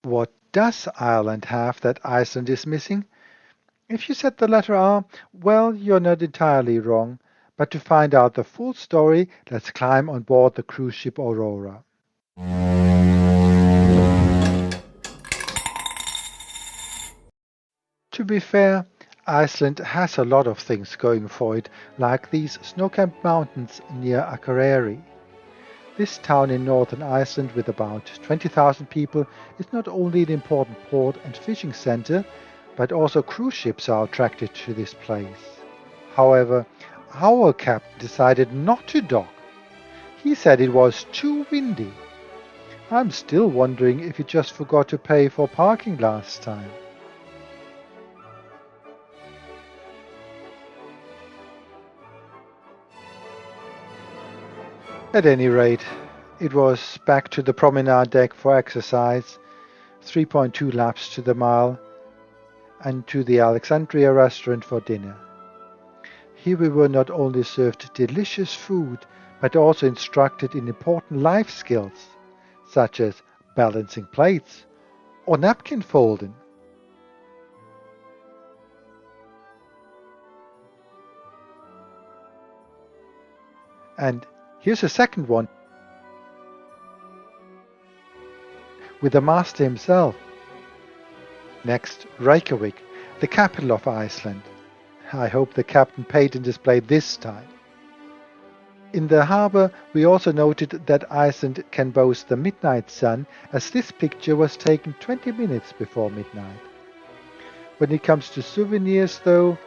What does Ireland have that Iceland is missing? If you said the letter R, well, you're not entirely wrong. But to find out the full story, let's climb on board the cruise ship Aurora. To be fair, Iceland has a lot of things going for it, like these snow-capped mountains near Akureyri. This town in northern Iceland with about 20,000 people is not only an important port and fishing center, but also cruise ships are attracted to this place. However, our captain decided not to dock. He said it was too windy. I'm still wondering if he just forgot to pay for parking last time. At any rate, it was back to the promenade deck for exercise, 3.2 laps to the mile, and to the Alexandria restaurant for dinner. Here we were not only served delicious food, but also instructed in important life skills, such as balancing plates or napkin folding. And here's a second one with the master himself. Next, Reykjavík, the capital of Iceland. I hope the captain paid in display this time. In the harbour, we also noted that Iceland can boast the midnight sun, as this picture was taken 20 minutes before midnight. When it comes to souvenirs, though,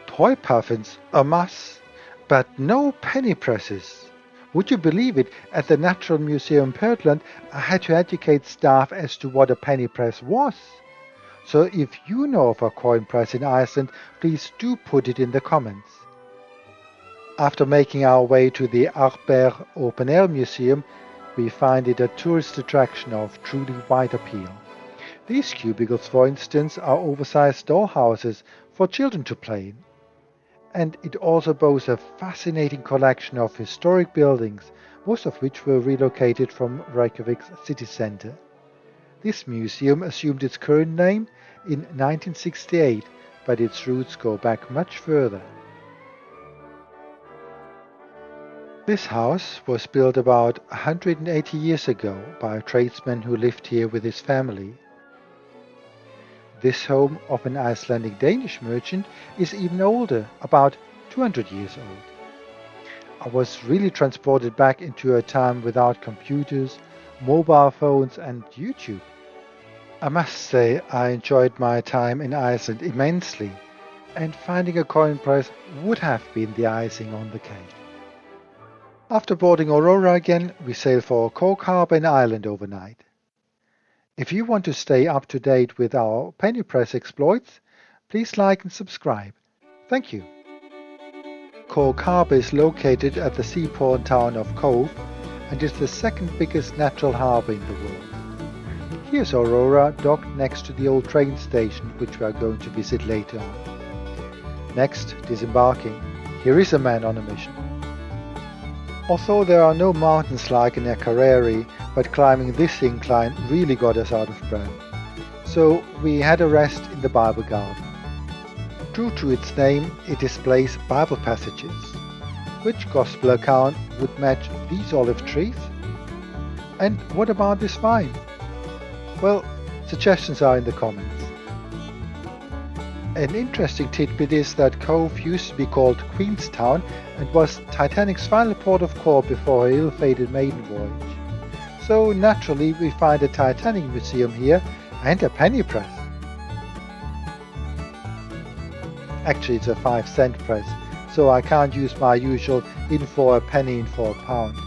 toy puffins a must, but no penny presses. Would you believe it? At the Natural Museum Perlan, I had to educate staff as to what a penny press was. So if you know of a coin press in Iceland, please do put it in the comments. After making our way to the Árbær Open Air Museum, we find it a tourist attraction of truly wide appeal. These cubicles, for instance, are oversized dollhouses for children to play in. And it also boasts a fascinating collection of historic buildings, most of which were relocated from Reykjavik's city center. This museum assumed its current name in 1968, but its roots go back much further. This house was built about 180 years ago by a tradesman who lived here with his family. This home of an Icelandic Danish merchant is even older, about 200 years old. I was really transported back into a time without computers, mobile phones and YouTube. I must say I enjoyed my time in Iceland immensely, and finding a coin press would have been the icing on the cake. After boarding Aurora again, we sail for Cork Harbour in Ireland overnight. If you want to stay up to date with our penny press exploits, please like and subscribe. Thank you. Cork Harbour is located at the seaport town of Cobh and is the second biggest natural harbour in the world. Here's Aurora docked next to the old train station, which we are going to visit later on. Next, disembarking. Here is a man on a mission. Although there are no mountains like in Akureyri, but climbing this incline really got us out of breath. So we had a rest in the Bible garden. True to its name, it displays Bible passages. Which gospel account would match these olive trees? And what about this vine? Well, suggestions are in the comments. An interesting tidbit is that Cobh used to be called Queenstown and was Titanic's final port of call before her ill-fated maiden voyage. So naturally we find a Titanic museum here and a penny press. Actually it's a 5-cent press, so I can't use my usual in for a penny in for a pound.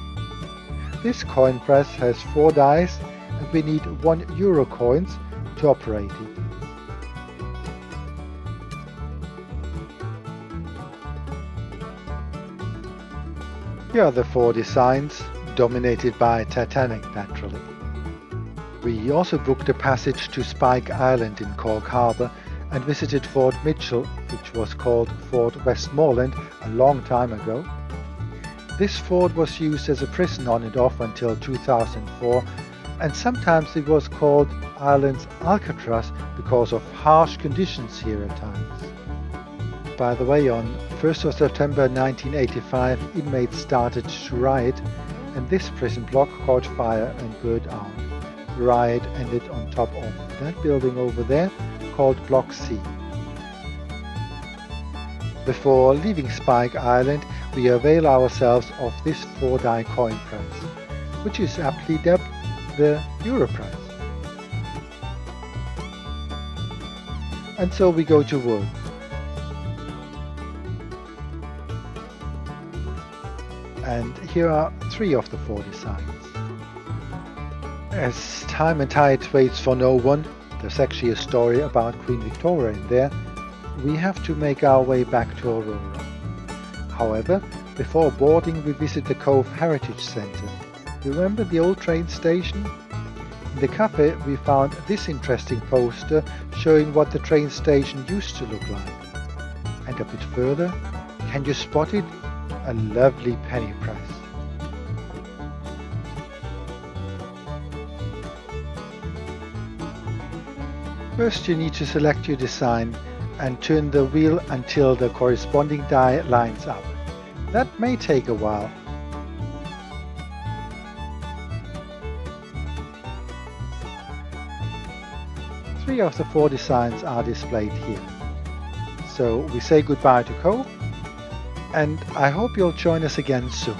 This coin press has 4 dies and we need €1 coins to operate it. Here are the 4 designs, dominated by Titanic naturally. We also booked a passage to Spike Island in Cork Harbour and visited Fort Mitchell, which was called Fort Westmoreland a long time ago. This fort was used as a prison on and off until 2004, and sometimes it was called Ireland's Alcatraz because of harsh conditions here at times. By the way, on 1st of September 1985, inmates started to riot, and this prison block caught fire and burned out. The riot ended on top of that building over there, called Block C. Before leaving Spike Island, we avail ourselves of this 4-die coin press, which is aptly dubbed the Euro price. And so we go to work. And here are 3 of the 4 designs. As time and tide waits for no one, there's actually a story about Queen Victoria in there, we have to make our way back to Aurora. However, before boarding we visit the Cobh Heritage Centre. Remember the old train station? In the cafe we found this interesting poster showing what the train station used to look like. And a bit further, can you spot it? A lovely penny press. First you need to select your design and turn the wheel until the corresponding die lines up. That may take a while. Three of the 4 designs are displayed here. So we say goodbye to Cobh, and I hope you'll join us again soon.